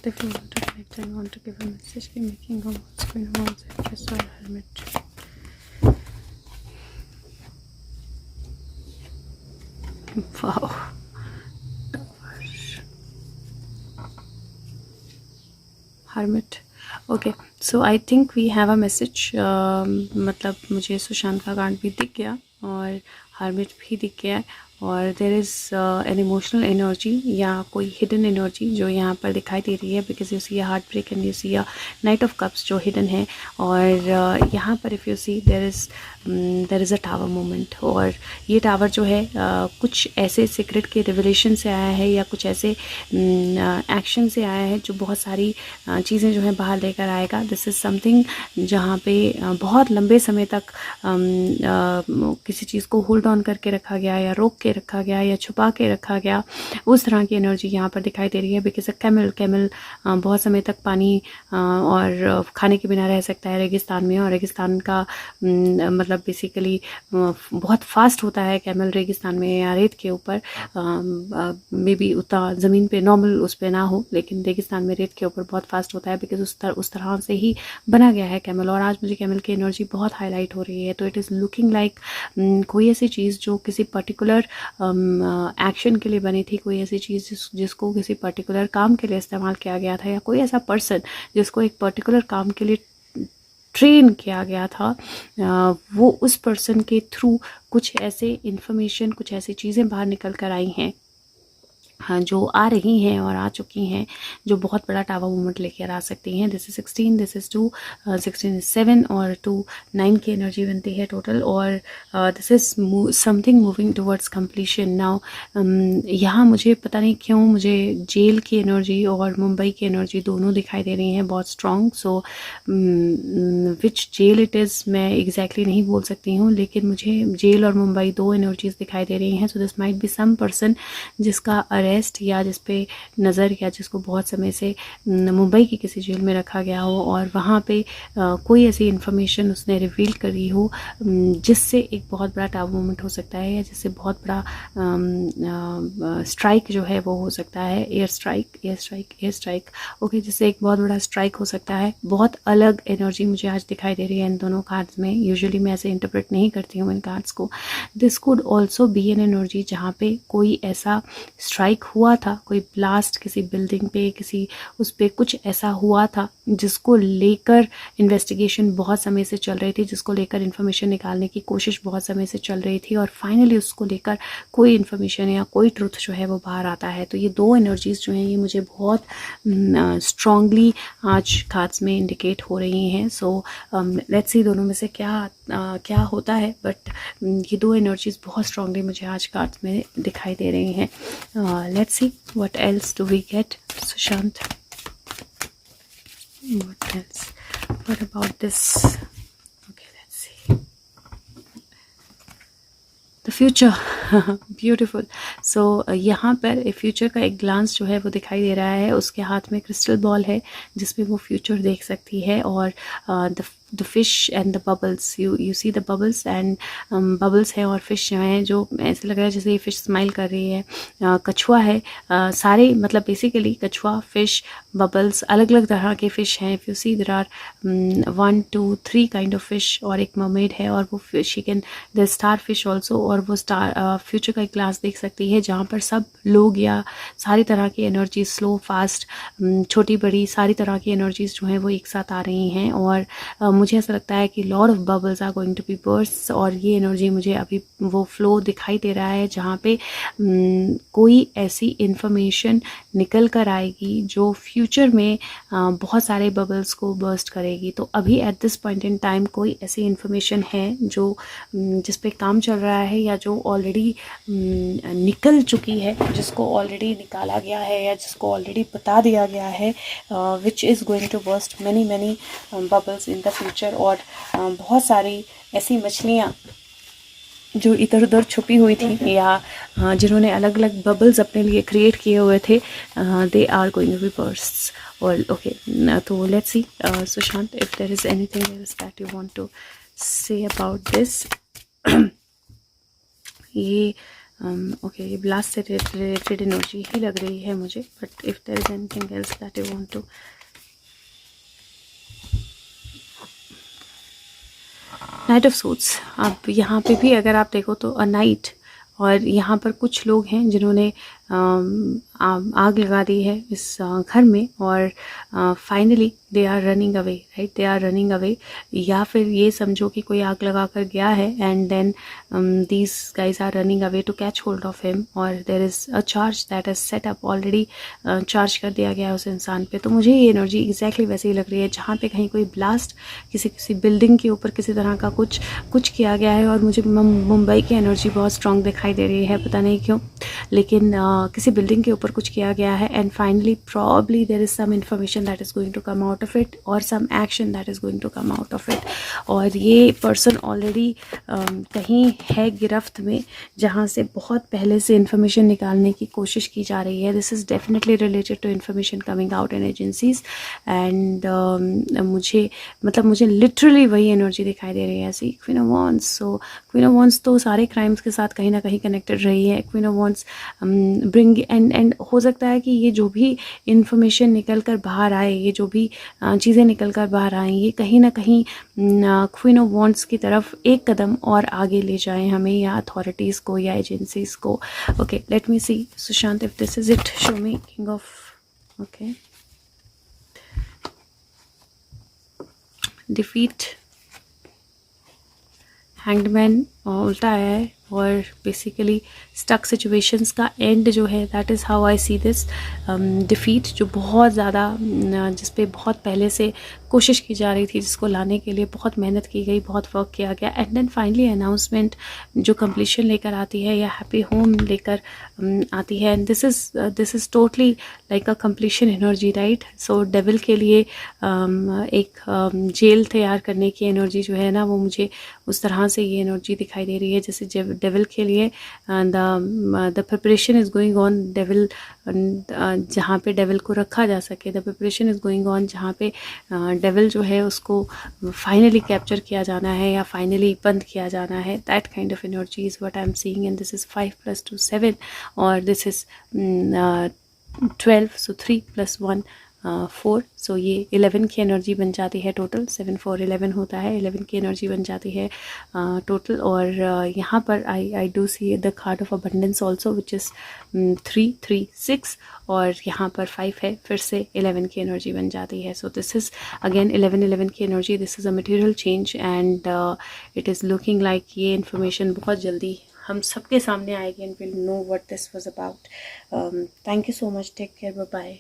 If you want to connect and want to give a message, keep making a screen amounts Empress or Hermit. Wow. Hermit. Okay so I think we have a message. मतलब मुझे सुशांत का card भी दिख गया और hermit भी दिख गया है और there is an emotional energy या कोई हिडन एनर्जी जो यहाँ पर दिखाई दे रही है, because you see a heartbreak and you see a knight of cups जो हिडन है. और यहाँ पर if you see there is a tower moment. और ये टावर जो है कुछ ऐसे सीक्रेट के रिवलेशन से आया है या कुछ ऐसे एक्शन से आया है जो बहुत सारी चीज़ें जो है बाहर लेकर आएगा. दिस इज़ समथिंग जहाँ पे बहुत लंबे समय तक किसी चीज़ को होल्ड ऑन करके रखा गया या रोक के रखा गया या छुपा के रखा गया, उस तरह की एनर्जी यहाँ पर दिखाई दे रही है. बिकॉज कैमल बहुत समय तक पानी और खाने के बिना रह सकता है रेगिस्तान में. और रेगिस्तान का मतलब बेसिकली बहुत फास्ट होता है कैमल रेगिस्तान में या रेत के ऊपर. मे बी उतना ज़मीन पे नॉर्मल उस पर ना हो, लेकिन रेगिस्तान में रेत के ऊपर बहुत फास्ट होता है बिकॉज उस तरह से ही बना गया है कैमल. और आज मुझे कैमल की एनर्जी बहुत हाईलाइट हो रही है. तो इट इज़ लुकिंग लाइक कोई ऐसी चीज़ जो किसी पर्टिकुलर एक्शन के लिए बनी थी, कोई ऐसी चीज़ जिसको किसी पर्टिकुलर काम के लिए इस्तेमाल किया गया था, या कोई ऐसा पर्सन जिसको एक पर्टिकुलर काम के लिए ट्रेन किया गया था, वो उस पर्सन के थ्रू कुछ ऐसे इंफॉर्मेशन, कुछ ऐसी चीज़ें बाहर निकल कर आई हैं, हाँ, जो आ रही हैं और आ चुकी हैं, जो बहुत बड़ा टावर मूवमेंट लेकर आ सकती हैं. This is 16, this is 2, 16 is 7 और 2 9 की एनर्जी बनती है टोटल. और this is something moving towards completion now. यहाँ मुझे पता नहीं क्यों मुझे जेल की एनर्जी और मुंबई की एनर्जी दोनों दिखाई दे रही हैं बहुत strong. So which jail it is मैं एग्जैक्टली नहीं बोल सकती हूँ, लेकिन मुझे जेल और मुंबई दो एनर्जीज दिखाई दे रही हैं. So this might be some person जिसका अरेस्ट या जिस पे नज़र या जिसको बहुत समय से मुंबई की किसी जेल में रखा गया हो और वहाँ पे कोई ऐसी इन्फॉर्मेशन उसने रिवील करी हो जिससे एक बहुत बड़ा टावर मूवमेंट हो सकता है, या जिससे बहुत बड़ा स्ट्राइक जो है वो हो सकता है. एयर स्ट्राइक ओके, जिससे एक बहुत बड़ा स्ट्राइक हो सकता है. बहुत अलग एनर्जी मुझे आज दिखाई दे रही है इन दोनों कार्ड्स में. यूजुअली मैं ऐसे इंटरप्रेट नहीं करती हूँ इन कार्ड्स को. This could also be an energy जहाँ पे कोई ऐसा स्ट्राइक हुआ था, कोई ब्लास्ट किसी बिल्डिंग पे, किसी उस पे कुछ ऐसा हुआ था जिसको लेकर इन्वेस्टिगेशन बहुत समय से चल रही थी, जिसको लेकर इन्फॉर्मेशन निकालने की कोशिश बहुत समय से चल रही थी, और फाइनली उसको लेकर कोई इन्फॉर्मेशन या कोई ट्रुथ जो है वो बाहर आता है. तो ये दो एनर्जीज जो हैं ये मुझे बहुत स्ट्रांगली आज कार्ड्स में इंडिकेट हो रही हैं. सो लेट्स सी दोनों में से क्या होता है. बट ये दो एनर्जीज बहुत स्ट्रांगली मुझे आज कार्ड्स में दिखाई दे रही हैं. Let's see what else do we get, Sushant. What else? What about this? Okay, let's see. The future. Beautiful. So यहाँ पर फ्यूचर का एक ग्लांस जो है वो दिखाई दे रहा है. उसके हाथ में क्रिस्टल बॉल है जिसमें वो फ्यूचर देख सकती है. और the fish and the bubbles, you see the bubbles and bubbles है और fish हैं जो ऐसे लग रहा है जैसे ये fish स्माइल कर रही है. कछुआ है. सारे मतलब बेसिकली कछुआ, fish, bubbles, अलग अलग तरह के fish हैं. if you see there are 1 2 3 kind of fish और एक mermaid है और वो she can the star fish also. और वो स्टार फ्यूचर का एक क्लास देख सकती है जहाँ पर सब लोग या सारी तरह की एनर्जी, स्लो फास्ट, छोटी बड़ी सारी तरह की एनर्जीज जो हैं वो एक साथ आ रही हैं. और मुझे ऐसा लगता है कि lot of bubbles are going to be burst. और ये एनर्जी मुझे अभी वो फ्लो दिखाई दे रहा है जहाँ पे कोई ऐसी इंफॉर्मेशन निकल कर आएगी जो फ्यूचर में बहुत सारे बबल्स को बर्स्ट करेगी. तो अभी at this point in time कोई ऐसी इंफॉर्मेशन है जो जिस पे काम चल रहा है या जो ऑलरेडी निकल चुकी है, जिसको ऑलरेडी निकाला गया है या जिसको ऑलरेडी बता दिया गया है, which is going to burst many bubbles in the future. और बहुत सारी ऐसी मछलियाँ जो इधर उधर छुपी हुई थी या जिन्होंने अलग अलग बबल्स अपने लिए क्रिएट किए हुए थे, they are going to be burst. और ओके, तो let's see Sushant if there is anything else that you want to say about this. ये ओके, ये ब्लास्ट से रिलेटेड एनर्जी ही लग रही है मुझे, but if there is anything else that you want to. Knight of suits, अब यहाँ पे भी अगर आप देखो तो अ नाइट, और यहाँ पर कुछ लोग हैं जिन्होंने आग लगा दी है इस घर में, और finally they are running away, right, they are running away. या फिर ये समझो कि कोई आग लगा कर गया है and then these guys are running away to catch hold of him, और there is a charge that is set up already, charge कर दिया गया है उस इंसान पे। तो मुझे ये एनर्जी एग्जैक्टली वैसे ही लग रही है, जहाँ पे कहीं कोई ब्लास्ट किसी बिल्डिंग के ऊपर किसी तरह का कुछ किया गया है। और मुझे मुंबई की एनर्जी बहुत स्ट्रॉन्ग दिखाई दे रही है, पता नहीं क्यों, लेकिन किसी बिल्डिंग के ऊपर कुछ किया गया है and finally probably there is some information that is going to come out of it, और some action that is going to come out of it. और ये पर्सन ऑलरेडी कहीं है गिरफ्त में, जहाँ से बहुत पहले से इंफॉर्मेशन निकालने की कोशिश की जा रही है। This is definitely related to information coming out in agencies, and मुझे लिटरली वही एनर्जी दिखाई दे रही है ऐसी। Queen of wands, so queen of wands तो सारे क्राइम्स के साथ कहीं ना कहीं कनेक्टेड रही है। Queen of wands bring and हो सकता है कि ये जो भी इंफॉर्मेशन निकल कर बाहर आए, ये जो भी चीज़ें निकल कर बाहर आएँ, ये कहीं ना कहीं क्वीन ऑफ वॉन्ड्स की तरफ एक कदम और आगे ले जाएं हमें, या अथॉरिटीज़ को या एजेंसीज को। Okay, let me see Sushant, if this is it, show me king of, okay, defeat, hanged man उल्टा आया है, और बेसिकली स्टक सिचुएशंस का एंड जो है, that is how I see this. Defeat जो बहुत ज़्यादा, जिस पे बहुत पहले से कोशिश की जा रही थी, जिसको लाने के लिए बहुत मेहनत की गई, बहुत वर्क किया गया, एंड देन फाइनली अनाउंसमेंट जो कंप्लीशन लेकर आती है, या हैप्पी होम लेकर आती है। And this is totally like a completion energy, right. So devil के लिए एक जेल तैयार करने की एनर्जी जो है ना, वो मुझे उस तरह से ये एनर्जी दिखाई दे रही है, जैसे डेविल के लिए the preparation is going on, devil जहाँ पे डेविल को रखा जा सके, the preparation is going on, जहाँ पे डेविल जो है उसको फाइनली कैप्चर किया जाना है या फाइनली बंद किया जाना है। That kind of energy is what I am seeing, and this is 5 + 2 7, और दिस इज़ 12, सो 3 + 1 4, सो ये 11 की एनर्जी बन जाती है टोटल। 7 4 11 होता है, 11 की एनर्जी बन जाती है टोटल। और यहाँ पर I do see the card of abundance also, which is 3 3 6, और यहाँ पर 5 है, फिर से 11 की एनर्जी बन जाती है। सो दिस इज़ अगेन 11 की energy, this is a material change, and it is looking like ये इन्फॉर्मेशन बहुत जल्दी हम सबके सामने आएगी, and will know what this was about. Thank you so much, take care, bye bye.